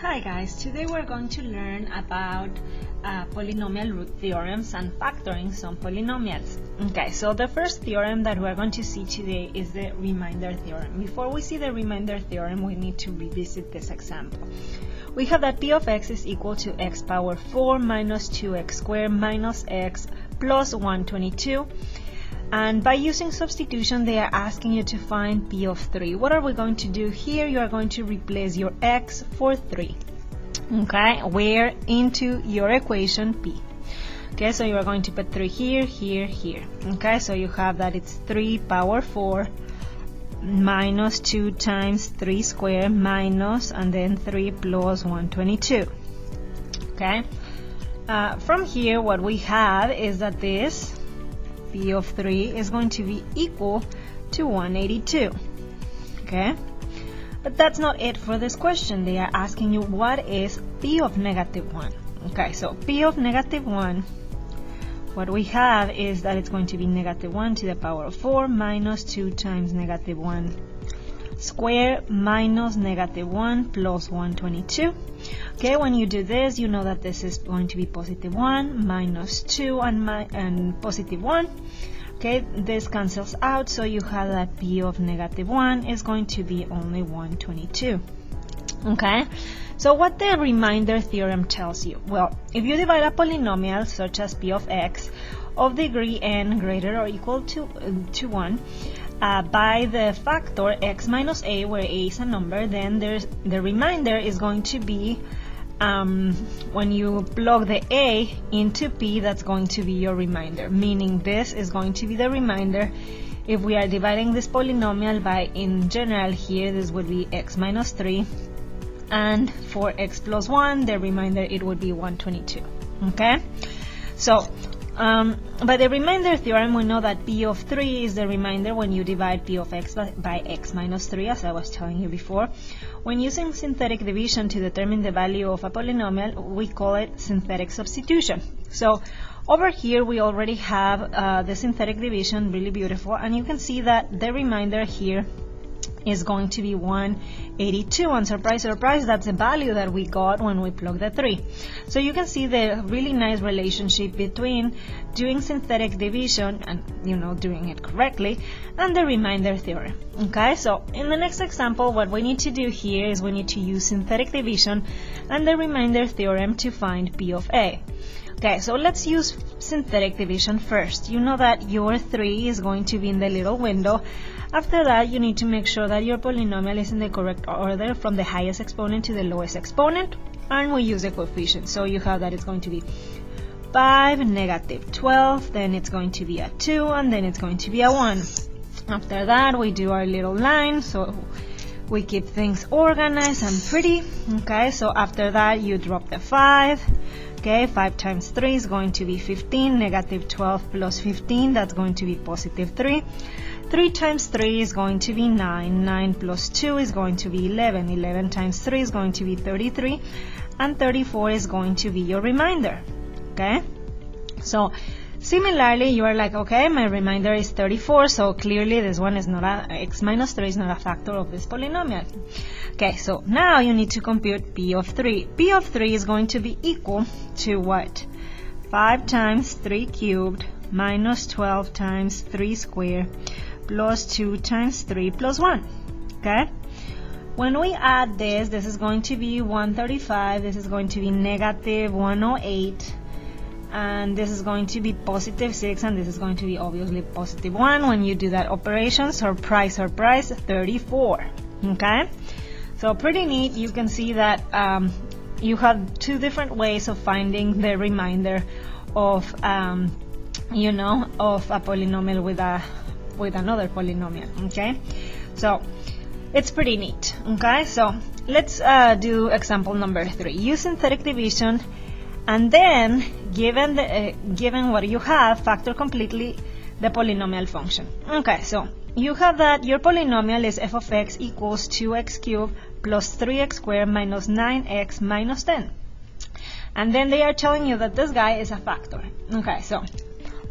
Hi guys, today we're going to learn about polynomial root theorems and factoring some polynomials. Okay, so the first theorem that we're going to see today is the remainder theorem. Before we see the remainder theorem, we need to revisit this example. We have that p of x is equal to x power 4 minus 2x squared minus x plus 122. And by using substitution, they are asking you to find p of 3. What are we going to do here? You are going to replace your x for 3. Okay, where into your equation p. Okay, so you are going to put 3 here, here, here. Okay, so you have that it's 3 power 4 minus 2 times 3 squared minus, and then 3 plus 122. Okay, from here what we have is that this p of 3 is going to be equal to 182. Okay, but that's not it for this question. They are asking you what is p of negative 1. Okay, so p of negative 1, what we have is that it's going to be negative 1 to the power of 4 minus 2 times negative 1 squared minus negative 1 plus 122. Okay, when you do this, you know that this is going to be positive 1 minus 2 and positive 1. Okay, this cancels out, so you have that p of negative 1 is going to be only 122. Okay, so what the remainder theorem tells you? Well, if you divide a polynomial such as p of x of degree n greater or equal to 1 by the factor x minus a, where a is a number, then the remainder is going to be when you plug the a into p, that's going to be your remainder, meaning this is going to be the remainder if we are dividing this polynomial by, in general here, this would be x minus 3, and for x plus 1, the remainder, it would be 122. Okay, so by the remainder theorem, we know that p of 3 is the remainder when you divide p of x by x minus 3, as I was telling you before. When using synthetic division to determine the value of a polynomial, we call it synthetic substitution. So over here, we already have the synthetic division, really beautiful, and you can see that the remainder here is going to be 182, and surprise, surprise, that's the value that we got when we plugged the 3. So you can see the really nice relationship between doing synthetic division and, doing it correctly, and the remainder theorem. Okay, so in the next example, what we need to do here is we need to use synthetic division and the remainder theorem to find p of a. Okay, so let's use synthetic division first. You know that your 3 is going to be in the little window. After that, you need to make sure that your polynomial is in the correct order from the highest exponent to the lowest exponent, and we use the coefficient. So you have that it's going to be 5, negative 12, then it's going to be a 2, and then it's going to be a 1. After that, we do our little line, so we keep things organized and pretty. Okay, so after that, you drop the 5. Okay, 5 times 3 is going to be 15, negative 12 plus 15, that's going to be positive 3. 3 times 3 is going to be 9, 9 plus 2 is going to be 11, 11 times 3 is going to be 33, and 34 is going to be your remainder. Okay, so similarly, you are like, okay, my remainder is 34, so clearly this one is not x minus 3 is not a factor of this polynomial. Okay, so now you need to compute p of 3. P of 3 is going to be equal to what? 5 times 3 cubed minus 12 times 3 squared plus 2 times 3 plus 1. Okay, when we add this, this is going to be 135, this is going to be negative 108, and this is going to be positive 6, and this is going to be obviously positive 1. When you do that operation, surprise, surprise, 34. Okay, so pretty neat. You can see that you have two different ways of finding the remainder of of a polynomial with another polynomial. Okay, so it's pretty neat. Okay, so let's do example number 3. Use synthetic division, and then given what you have, factor completely the polynomial function. Okay, so you have that your polynomial is f of x equals 2x cubed plus 3x squared minus 9x minus 10. And then they are telling you that this guy is a factor. Okay, so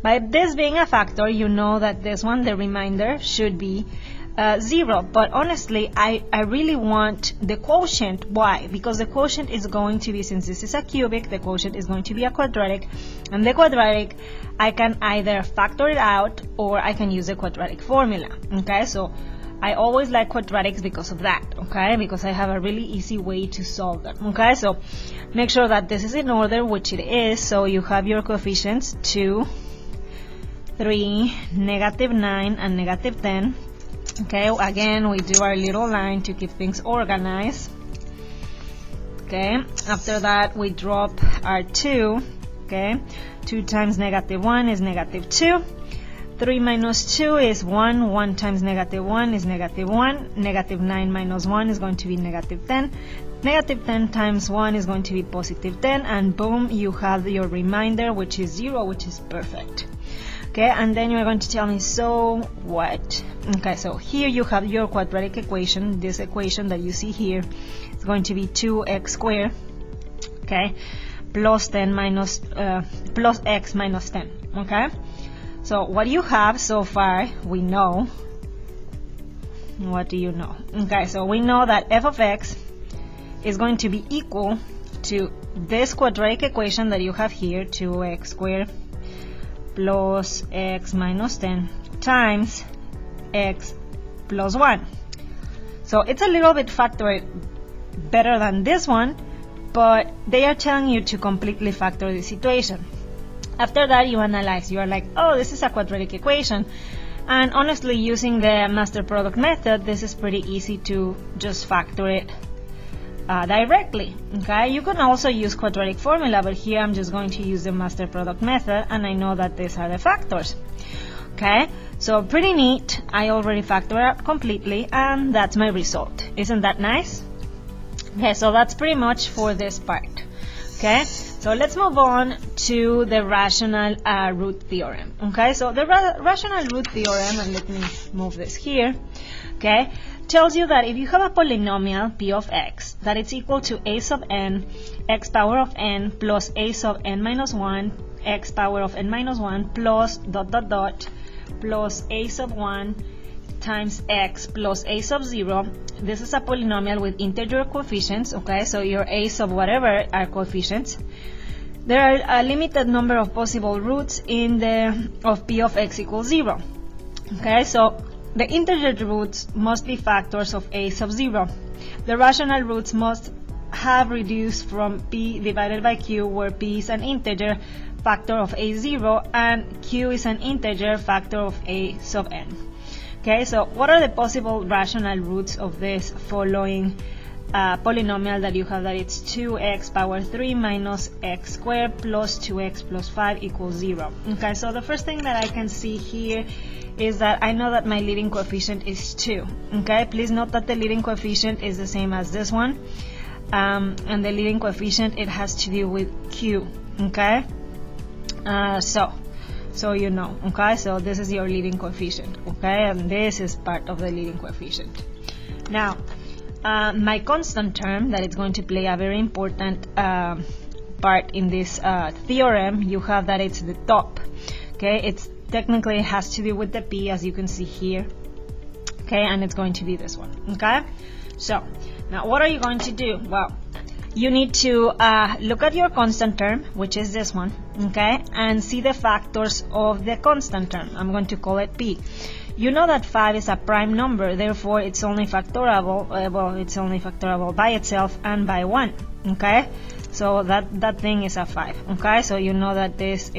by this being a factor, you know that this one, the remainder, should be 0, but honestly I really want the quotient. Why? Because the quotient is going to be, since this is a cubic, the quotient is going to be a quadratic, and the quadratic I can either factor it out or I can use the quadratic formula. Okay, so I always like quadratics because of that, okay, because I have a really easy way to solve them. Okay, so make sure that this is in order, which it is. So you have your coefficients 2, 3, -9, and -10. Okay, again we do our little line to keep things organized. Okay, after that we drop our 2. Okay, 2 times -1 is -2. 3 minus 2 is 1. 1 times -1 is -1. -9 minus 1 is going to be -10. -10 times 1 is going to be +10, and boom, you have your remainder, which is 0, which is perfect. Okay, and then you're going to tell me, so what? Okay, so here you have your quadratic equation. This equation that you see here is going to be 2x squared, okay, plus x minus 10. Okay, so what you have so far, we know. What do you know? Okay, so we know that f of x is going to be equal to this quadratic equation that you have here, 2x squared plus x minus 10 times x plus 1. So it's a little bit factored better than this one, but they are telling you to completely factor this equation. After that, you analyze. You are like, oh, this is a quadratic equation, and honestly, using the master product method, this is pretty easy to just factor it directly. Okay, you can also use quadratic formula, but here I'm just going to use the master product method, and I know that these are the factors. Okay, so pretty neat. I already factored out completely, and that's my result. Isn't that nice? Okay, so that's pretty much for this part. Okay, so let's move on to the rational root theorem. Okay, so the rational root theorem, and let me move this here. Okay, tells you that if you have a polynomial p of x, that it's equal to a sub n, x power of n plus a sub n minus 1, x power of n minus 1 plus ... plus a sub 1 times x plus a sub 0. This is a polynomial with integer coefficients. Okay, so your a sub whatever are coefficients. There are a limited number of possible roots of p of x equals 0. Okay, so the integer roots must be factors of a sub 0. The rational roots must have reduced from p divided by q, where p is an integer factor of a0 and q is an integer factor of a sub n. Okay, so what are the possible rational roots of this following polynomial that you have, that it's 2x power 3 minus x squared plus 2x plus 5 equals 0. Okay, so the first thing that I can see here is that I know that my leading coefficient is 2. Okay, please note that the leading coefficient is the same as this one, and the leading coefficient, it has to do with q. Okay, so you know. Okay, so this is your leading coefficient. Okay, and this is part of the leading coefficient. Now my constant term, that is going to play a very important part in this theorem, you have that it's the top. Okay, it's technically it has to do with the p, as you can see here. Okay, and it's going to be this one. Okay, so now what are you going to do? Well, you need to look at your constant term, which is this one, okay, and see the factors of the constant term. I'm going to call it p. You know that 5 is a prime number, therefore it's only factorable, it's only factorable by itself and by 1, okay? So that thing is a 5, okay? So you know that these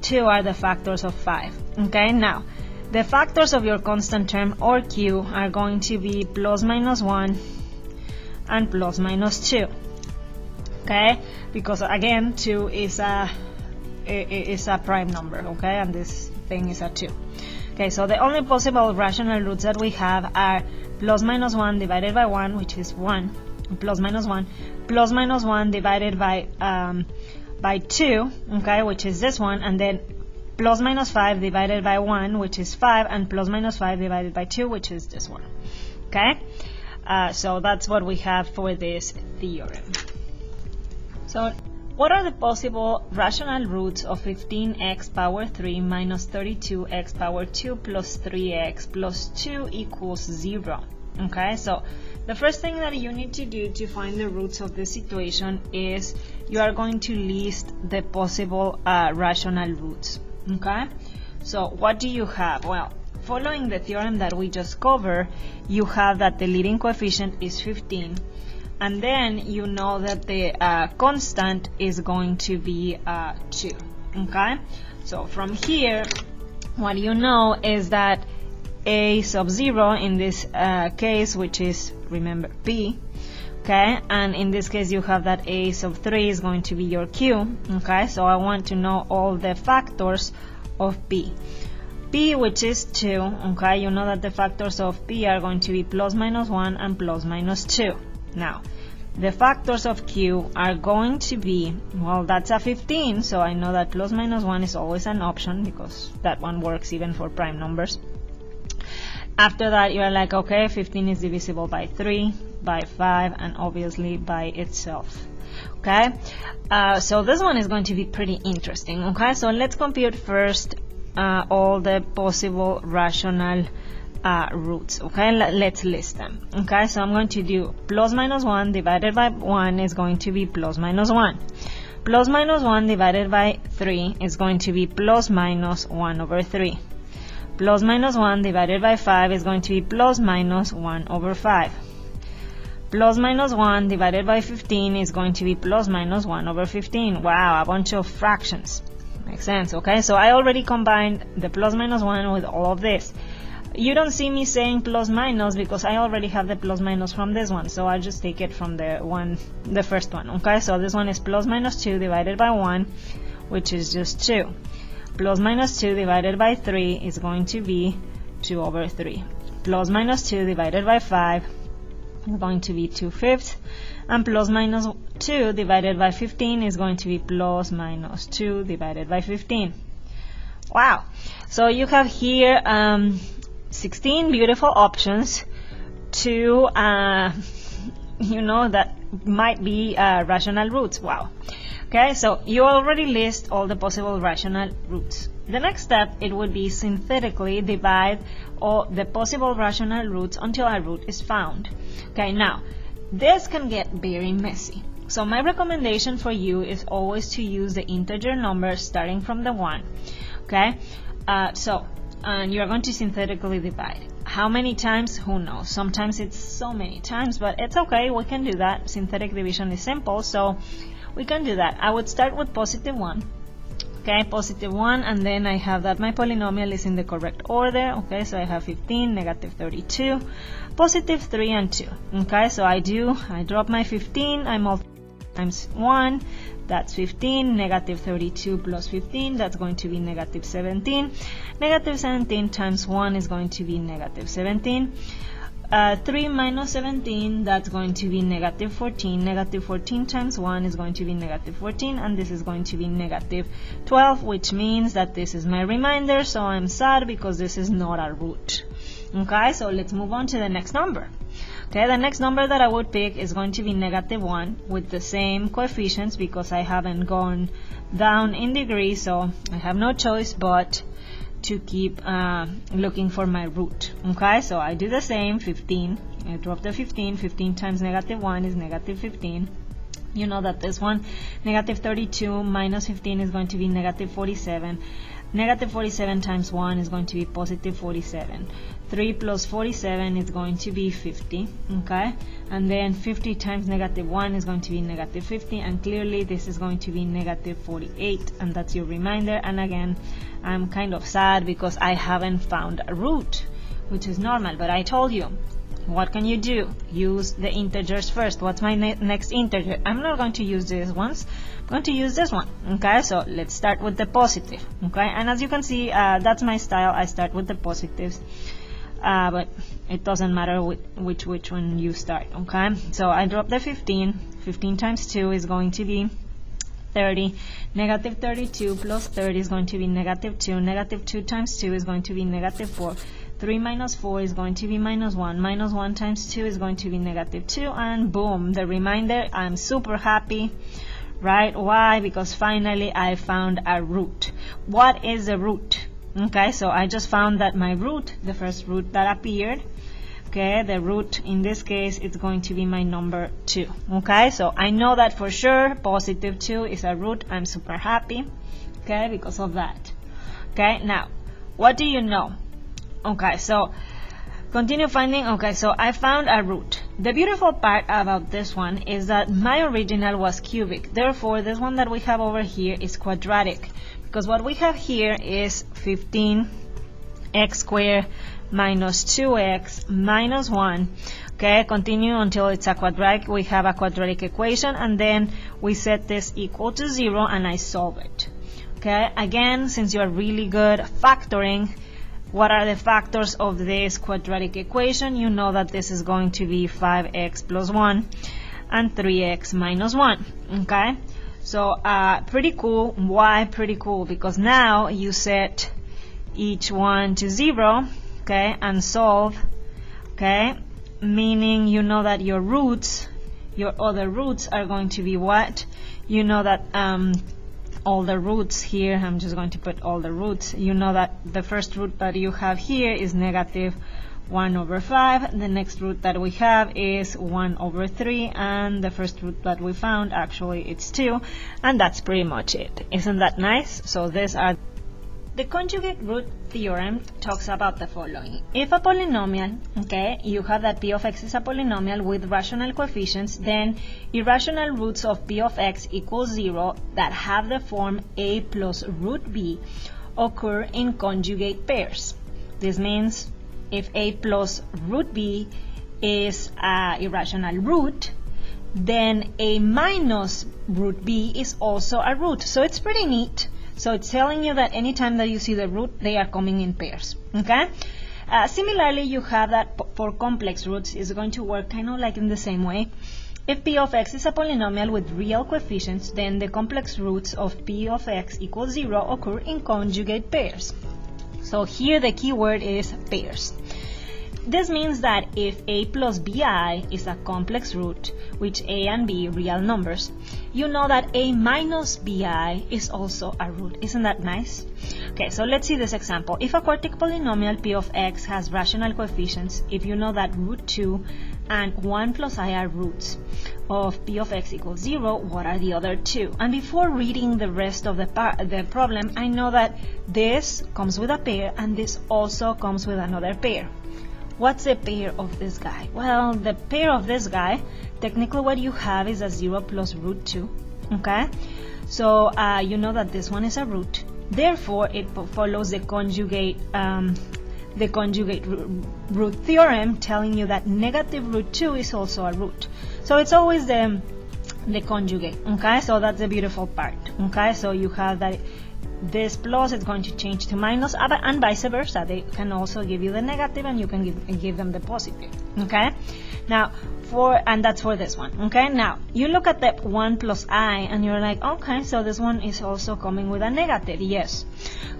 two are the factors of 5, okay? Now, the factors of your constant term, or q, are going to be plus minus 1 and plus minus 2, okay? Because again, 2 is a prime number, okay? And this thing is a 2. Okay, so the only possible rational roots that we have are plus minus 1 divided by 1, which is 1, plus minus 1 divided by 2, okay, which is this one, and then plus minus 5 divided by 1, which is 5, and plus minus 5 divided by 2, which is this one. Okay, so that's what we have for this theorem. So what are the possible rational roots of 15x power 3 minus 32x power 2 plus 3x plus 2 equals 0? Okay, so the first thing that you need to do to find the roots of this situation is you are going to list the possible rational roots. Okay, so what do you have? Well, following the theorem that we just covered, you have that the leading coefficient is 15, and then you know that the constant is going to be 2. Okay, so from here, what you know is that a sub 0 in this case, which is, remember, p, okay, and in this case you have that a sub 3 is going to be your q. Okay, so I want to know all the factors of p, which is 2. Okay, you know that the factors of p are going to be plus minus 1 and plus minus 2. Now the factors of q are going to be, well, that's a 15, so I know that plus minus 1 is always an option because that one works even for prime numbers. After that, you're like, okay, 15 is divisible by 3, by 5, and obviously by itself. Okay, so this one is going to be pretty interesting. Okay, so let's compute first all the possible rational roots. Okay, let's list them. Okay, so I'm going to do plus minus 1 divided by 1 is going to be plus minus 1. Plus minus 1 divided by 3 is going to be plus minus 1 over 3. Plus minus 1 divided by 5 is going to be plus minus 1 over 5. Plus minus 1 divided by 15 is going to be plus minus 1 over 15. Wow, a bunch of fractions. Makes sense, okay? So I already combined the plus minus 1 with all of this. You don't see me saying plus minus because I already have the plus minus from this one. So I'll just take it from the first one, okay? So this one is plus minus 2 divided by 1, which is just 2. Plus minus 2 divided by 3 is going to be 2 over 3. Plus minus 2 divided by 5 is going to be 2/5. And plus minus 2 divided by 15 is going to be plus minus 2 divided by 15. Wow. So you have here 16 beautiful options to, that might be rational roots. Wow. Okay, so you already list all the possible rational roots. The next step, it would be synthetically divide all the possible rational roots until a root is found. Okay, now, this can get very messy. So my recommendation for you is always to use the integer number starting from the 1. Okay, and you're going to synthetically divide. How many times? Who knows? Sometimes it's so many times, but it's okay, we can do that. Synthetic division is simple, so we can do that. I would start with positive 1. Okay, positive 1, and then I have that my polynomial is in the correct order. Okay, so I have 15, negative 32, positive 3, and 2. Okay, so I drop my 15, I multiply times 1, that's 15, negative 32 plus 15, that's going to be negative 17. Negative 17 times 1 is going to be negative 17. 3 minus 17, that's going to be negative 14. Negative 14 times 1 is going to be negative 14, and this is going to be negative 12, which means that this is my remainder, so I'm sad because this is not a root. Okay, so let's move on to the next number. Okay, the next number that I would pick is going to be negative 1 with the same coefficients because I haven't gone down in degrees, so I have no choice but to keep looking for my root. Okay, so I do the same. 15, I drop the 15. 15 times negative 1 is negative 15. You know that this one, negative 32 minus 15 is going to be negative 47. Negative 47 times 1 is going to be positive 47. 3 plus 47 is going to be 50. Okay, and then 50 times negative 1 is going to be negative 50, and clearly this is going to be negative 48, and that's your remainder. And again, I'm kind of sad because I haven't found a root, which is normal, but I told you, what can you do? Use the integers first. What's my next integer? I'm not going to use this ones. I'm going to use this one. Okay, so let's start with the positive. Okay, and as you can see, that's my style. I start with the positives, but it doesn't matter which one you start. Okay, so I drop the 15. 15 times 2 is going to be 30. Negative 32 plus 30 is going to be negative 2. Negative 2 times 2 is going to be negative 4. 3 minus 4 is going to be minus 1. Minus 1 times 2 is going to be negative 2. And boom, the remainder. I'm super happy. right? Why? Because finally I found a root. What is the root? Okay, so I just found that my root, the first root that appeared, okay, the root in this case is going to be my number 2. Okay, so I know that for sure positive 2 is a root. I'm super happy, okay, because of that. Okay, now what do you know? Okay, so continue finding. Okay, so I found a root. The beautiful part about this one is that my original was cubic, therefore this one that we have over here is quadratic, because what we have here is 15x squared minus 2x minus 1. Okay, continue until it's a quadratic. We have a quadratic equation, and then we set this equal to 0 and I solve it. Okay, again, since you're really good at factoring, what are the factors of this quadratic equation? You know that this is going to be 5x plus 1 and 3x minus 1. Okay, so pretty cool. Why pretty cool? Because now you set each one to 0, okay, and solve, okay, meaning you know that your roots, your other roots are going to be what? You know that all the roots here, I'm just going to put all the roots, you know that the first root that you have here is negative 1 over 5, the next root that we have is 1 over 3, and the first root that we found, actually it's 2, and that's pretty much it. Isn't that nice? So these are the conjugate root theorem. Talks about the following. If a polynomial, okay, you have that p of x is a polynomial with rational coefficients, then irrational roots of p of x equals 0 that have the form a plus root b occur in conjugate pairs. This means if a plus root b is an irrational root, then a minus root b is also a root. So it's pretty neat. So it's telling you that anytime that you see the root, they are coming in pairs. Okay. Similarly, you have that for complex roots is going to work kind of like in the same way. If p of x is a polynomial with real coefficients, then the complex roots of p of x equals 0 occur in conjugate pairs. So here the key word is pairs. This means that if a plus bi is a complex root, which a and b real numbers, you know that a minus bi is also a root. Isn't that nice? Okay, so let's see this example. If a quartic polynomial p of x has rational coefficients, if you know that root 2 and 1 plus I are roots of p of x equals 0, what are the other two? And before reading the rest of the problem, I know that this comes with a pair and this also comes with another pair. What's the pair of this guy? Well, the pair of this guy, technically what you have is a 0 plus root 2, okay? So you know that this one is a root. Therefore, it follows the conjugate root theorem, telling you that negative root 2 is also a root. So it's always the conjugate, okay? So that's the beautiful part, okay? So you have that this plus is going to change to minus, and vice versa. They can also give you the negative and you can give them the positive, okay? Now and that's for this one, okay? Now you look at the 1 plus I and you're like, okay, so this one is also coming with a negative. Yes,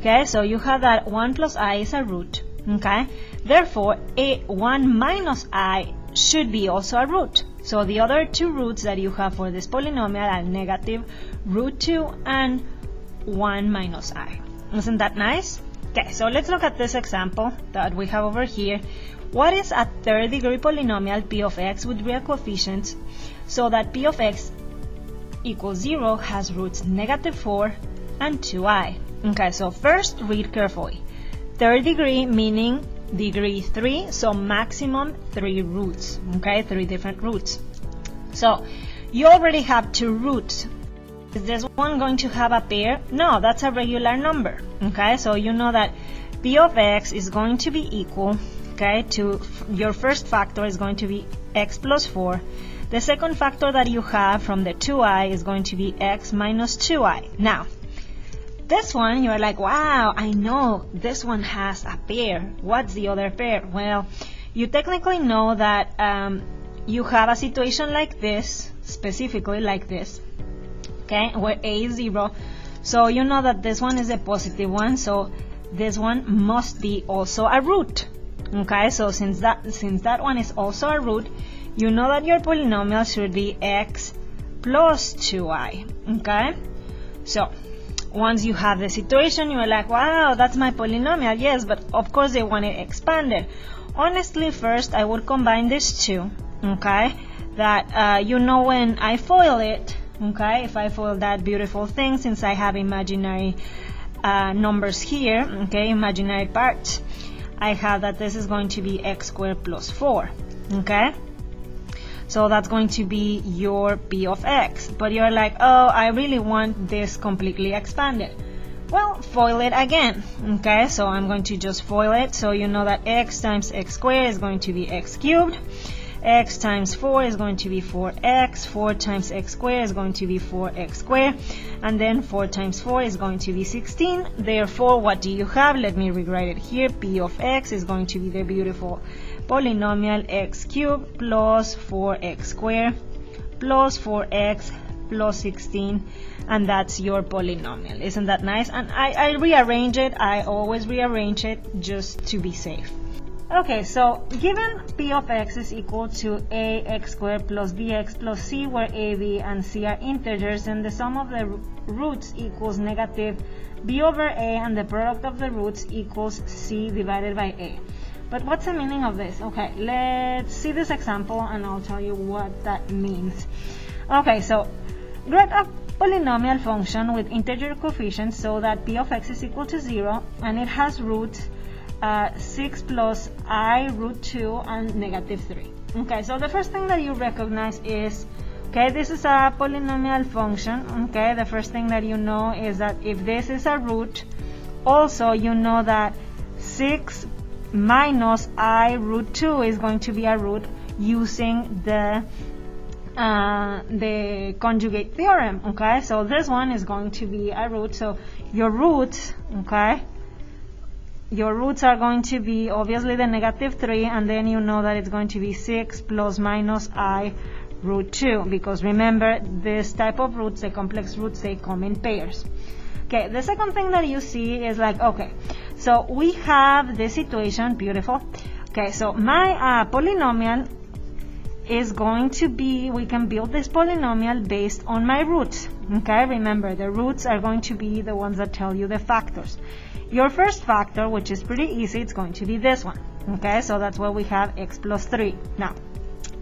okay, so you have that 1 plus I is a root, okay? Therefore a 1 minus I should be also a root. So the other two roots that you have for this polynomial are negative root 2 and 1 minus I. Isn't that nice? Okay, so let's look at this example that we have over here. What is a third degree polynomial p of x with real coefficients so that p of x equals 0 has roots negative 4 and 2i? Okay, so first read carefully. Third degree meaning degree 3, so maximum 3 roots, okay, 3 different roots. So you already have 2 roots. Is this one going to have a pair? No, that's a regular number, okay? So you know that p of x is going to be equal, okay, to your first factor is going to be x plus 4. The second factor that you have from the 2i is going to be x minus 2i. Now, this one, you're like, wow, I know this one has a pair. What's the other pair? Well, you technically know that you have a situation like this, specifically like this, okay, where a is 0. So you know that this one is a positive one, so this one must be also a root, okay? So since that one is also a root, you know that your polynomial should be x plus 2i. Okay, so once you have the situation, you're like, wow, that's my polynomial. Yes, but of course they want it expanded. Honestly, first I would combine these two. Okay, that when I FOIL it, okay, if I FOIL that beautiful thing, since I have imaginary numbers here, okay, imaginary parts, I have that this is going to be x squared plus 4. Okay, so that's going to be your p of x. But you're like, oh, I really want this completely expanded. Well, FOIL it again. Okay, so I'm going to just FOIL it. So you know that x times x squared is going to be x cubed. X times 4 is going to be 4x. 4 times x squared is going to be 4x squared. And then 4 times 4 is going to be 16. Therefore, what do you have? Let me rewrite it here. P of x is going to be the beautiful polynomial x cubed plus 4x squared plus 4x plus 16, and that's your polynomial. Isn't that nice? And I rearrange it. I always rearrange it just to be safe. Okay, so given p of x is equal to ax squared plus bx plus c, where a, b, and c are integers, and the sum of the roots equals negative b over a, and the product of the roots equals c divided by a. But what's the meaning of this? Okay, let's see this example and I'll tell you what that means. Okay, so write a polynomial function with integer coefficients so that p of x is equal to 0 and it has roots 6 plus I root 2 and negative 3. Okay, so the first thing that you recognize is, okay, this is a polynomial function. Okay, the first thing that you know is that if this is a root, also you know that 6 minus I root 2 is going to be a root using the conjugate theorem. Okay, so this one is going to be a root. So your roots, okay, your roots are going to be obviously the negative 3, and then you know that it's going to be 6 plus minus I root 2, because remember, this type of roots, the complex roots, they come in pairs. Okay, the second thing that you see is like, okay, so we have this situation, beautiful. Okay, so my polynomial is going to be, we can build this polynomial based on my roots. Okay, remember, the roots are going to be the ones that tell you the factors. Your first factor, which is pretty easy, it's going to be this one. Okay, so that's why we have x plus 3. Now,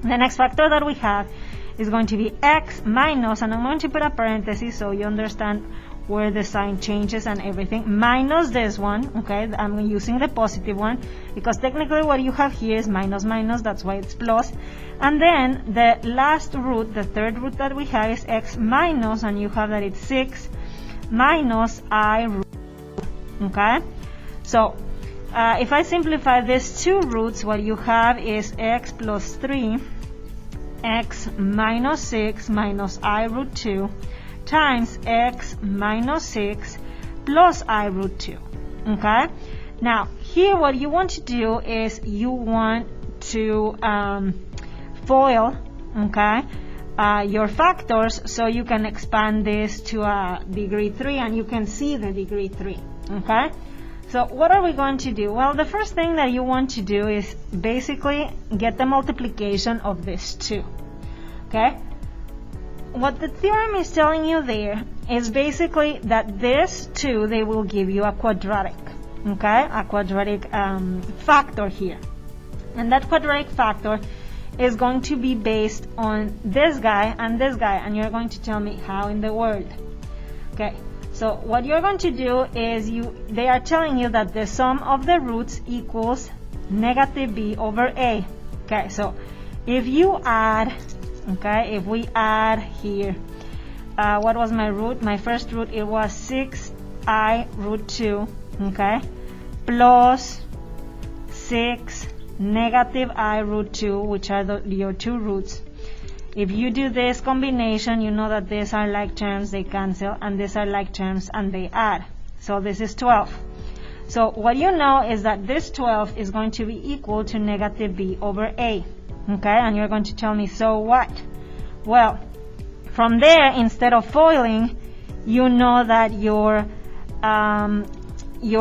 the next factor that we have is going to be x minus, and I'm going to put a parenthesis so you understand where the sign changes and everything, minus this one. Okay, I'm using the positive one because technically what you have here is minus minus, that's why it's plus. And then the last root, the third root that we have, is x minus, and you have that it's 6 minus I root. Okay, so if I simplify these two roots, what you have is x plus 3 x minus 6 minus I root 2 times x minus 6 plus I root 2. Okay, now here what you want to do is you want to FOIL, okay, your factors, so you can expand this to a degree 3 and you can see the degree 3. Okay, so what are we going to do? Well, the first thing that you want to do is basically get the multiplication of these two. Okay, what the theorem is telling you there is basically that these two, they will give you a quadratic. Okay, a quadratic factor here, and that quadratic factor is going to be based on this guy and this guy, and you're going to tell me how in the world. Okay, so what you're going to do is they are telling you that the sum of the roots equals negative b over a. Okay, so if you add, okay, if we add here, what was my root? My first root, it was 6I root 2, okay, plus 6 negative I root 2, which are your two roots. If you do this combination, you know that these are like terms, they cancel, and these are like terms and they add. So this is 12. So what you know is that this 12 is going to be equal to negative b over a. Okay, and you're going to tell me, so what? Well, from there, instead of foiling, you know that your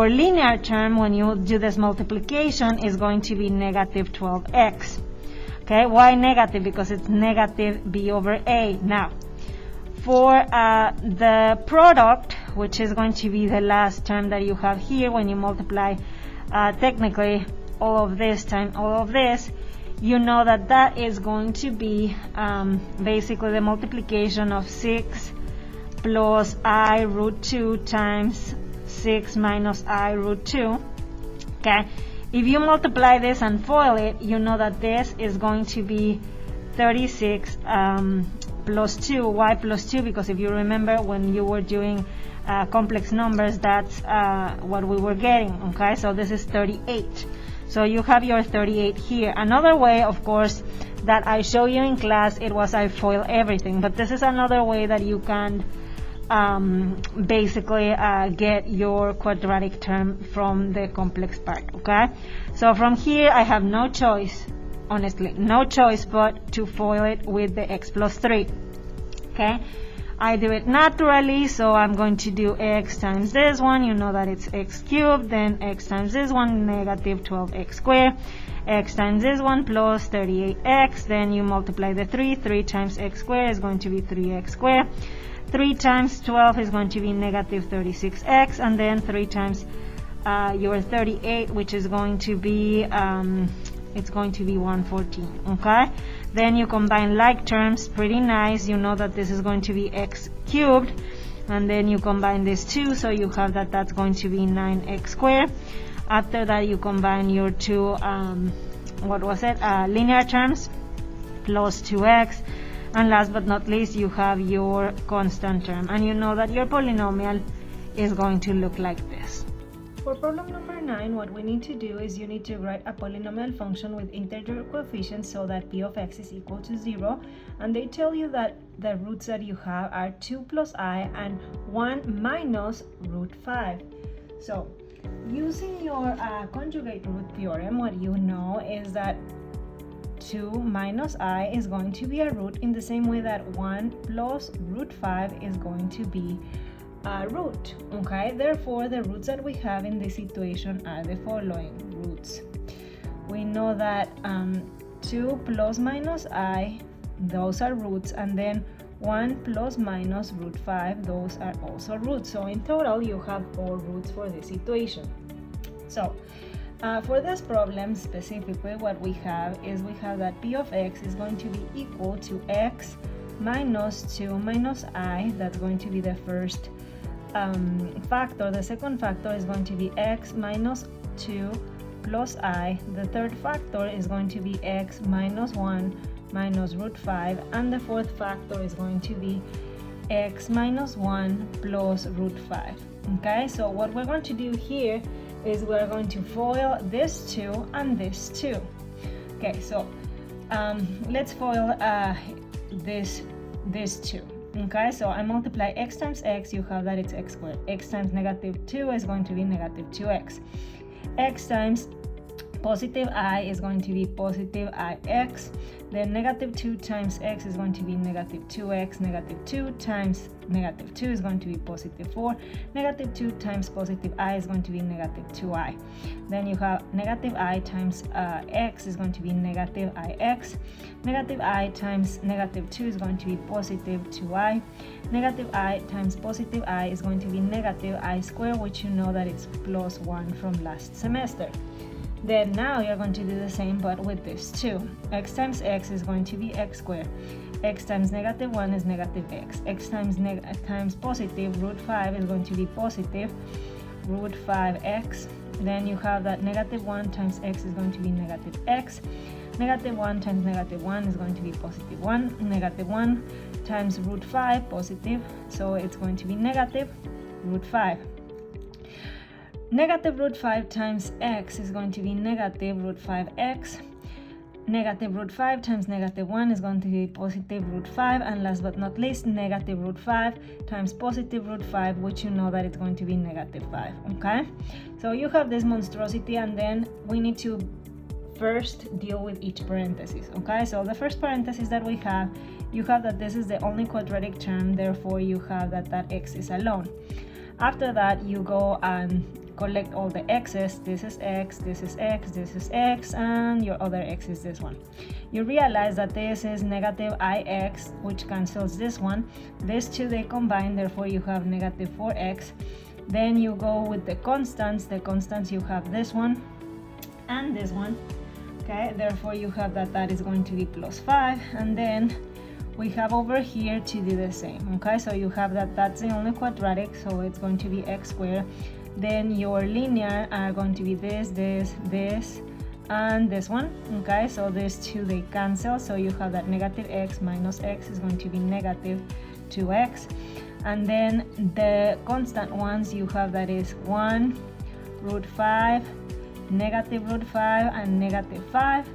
linear term, when you do this multiplication, is going to be negative 12x. Okay, why negative? Because it's negative b over a. Now, for the product, which is going to be the last term that you have here, when you multiply technically all of this times all of this, you know that that is going to be basically the multiplication of 6 plus I root 2 times 6 minus I root 2. Okay, if you multiply this and FOIL it, you know that this is going to be 36 plus 2. Why plus 2? Because if you remember when you were doing complex numbers, that's what we were getting. Okay, so this is 38. So you have your 38 here. Another way, of course, that I show you in class, it was I FOIL everything. But this is another way that you can basically get your quadratic term from the complex part. Okay, so from here I have no choice, honestly, no choice but to FOIL it with the x plus 3. Okay, I do it naturally, so I'm going to do x times this one, you know that it's x cubed, then x times this one, negative 12x squared, x times this one plus 38x, then you multiply the 3 times x squared is going to be 3x squared, 3 times 12 is going to be negative 36x, and then 3 times your 38, which is going to be it's going to be 114. Okay, then you combine like terms, pretty nice, you know that this is going to be x cubed, and then you combine this 2, so you have that that's going to be 9x squared. After that you combine your two linear terms, plus 2x, and last but not least you have your constant term, and you know that your polynomial is going to look like this. For problem number 9, what we need to do is you need to write a polynomial function with integer coefficients so that p of x is equal to 0, and they tell you that the roots that you have are 2 plus I and 1 minus root 5. So using your conjugate root theorem, what you know is that 2 minus I is going to be a root, in the same way that 1 plus root 5 is going to be a root. Okay, therefore the roots that we have in this situation are the following roots. We know that 2 plus minus I, those are roots, and then 1 plus minus root 5, those are also roots. So in total you have 4 roots for this situation. So for this problem specifically, what we have is we have that p of x is going to be equal to x minus 2 minus I, that's going to be the first factor. The second factor is going to be x minus 2 plus I. The third factor is going to be x minus 1 minus root 5, and the fourth factor is going to be x minus 1 plus root 5. Okay, so what we're going to do here is we're going to FOIL this 2 and this 2. Okay, so let's FOIL this 2. Okay, so I multiply x times x, you have that it's x squared. X times negative 2 is going to be negative 2x. X times positive I is going to be positive ix. Then negative 2 times x is going to be negative 2x. Negative 2 times negative 2 is going to be positive 4. Negative 2 times positive I is going to be negative 2i. Then you have negative I times x is going to be negative ix. Negative I times negative 2 is going to be positive 2i. Negative I times positive I is going to be negative I squared, which you know that it's plus 1 from last semester. Then now you're going to do the same but with this 2. X times x is going to be x squared. X times negative 1 is negative x. X times positive root 5 is going to be positive root 5x. Then you have that negative 1 times x is going to be negative x. Negative 1 times negative 1 is going to be positive 1. Negative 1 times root 5, positive, so it's going to be negative root 5. Negative root 5 times x is going to be negative root 5x. Negative root 5 times negative 1 is going to be positive root 5. And last but not least, negative root 5 times positive root 5, which you know that it's going to be negative 5. Okay? So you have this monstrosity, and then we need to first deal with each parenthesis. Okay? So the first parenthesis that we have, you have that this is the only quadratic term, therefore you have that x is alone. After that, you go and collect all the x's. This is x, this is x, this is x, and your other x is this one. You realize that this is negative ix, which cancels this one. These two, they combine, therefore you have negative 4x. Then you go with the constants. The constants, you have this one and this one. Okay, therefore you have that is going to be plus 5, and then we have over here to do the same. Okay, so you have that's the only quadratic, so it's going to be x squared. Then your linear are going to be this, and this one. Okay, so these two, they cancel, so you have that negative x minus x is going to be negative 2x. And then the constant ones, you have that is 1 root 5, negative root 5, and negative 5.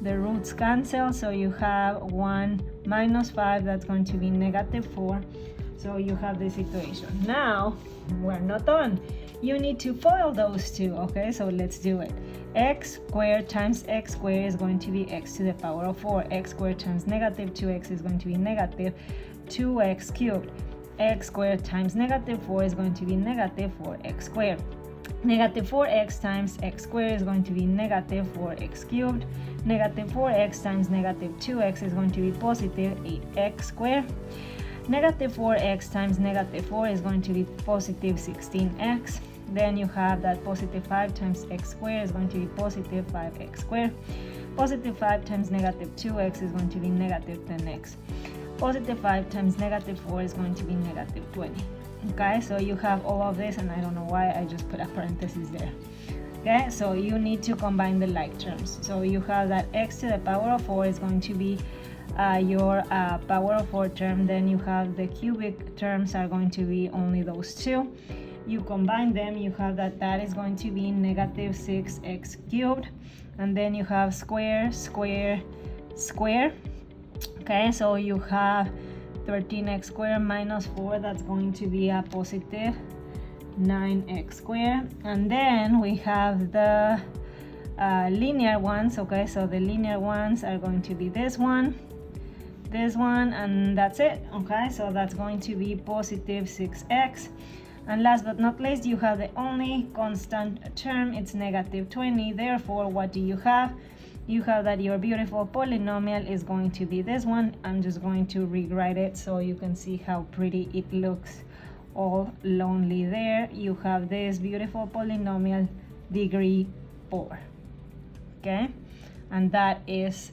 The roots cancel, so you have 1 minus 5, that's going to be negative 4. So you have this equation. Now we're not done. You need to FOIL those two. Okay, so let's do it. X squared times x squared is going to be x to the power of 4. X squared times negative 2x is going to be negative 2x cubed. X squared times negative 4 is going to be negative 4x squared. Negative 4x times x squared is going to be negative 4x cubed. Negative 4x times negative 2x is going to be positive 8x squared. Negative 4x times negative 4 is going to be positive 16x. Then you have that positive 5 times x squared is going to be positive 5x squared. Positive 5 times negative 2x is going to be negative 10x. Positive 5 times negative 4 is going to be negative 20. Okay, so you have all of this, and I don't know why I just put a parenthesis there. Okay, so you need to combine the like terms. So you have that x to the power of 4 is going to be your power of 4 term. Then you have the cubic terms are going to be only those two. You combine them, you have that is going to be negative 6x cubed. And then you have square, square, square. Okay, so you have 13x squared minus 4, that's going to be a positive 9x squared. And then we have the linear ones. Okay, so the linear ones are going to be this one, and that's it. Okay, so that's going to be positive 6x. And last but not least, you have the only constant term, it's negative 20. Therefore, what do you have? You have that your beautiful polynomial is going to be this one. I'm just going to rewrite it so you can see how pretty it looks all lonely there. You have this beautiful polynomial degree 4. Okay, and that is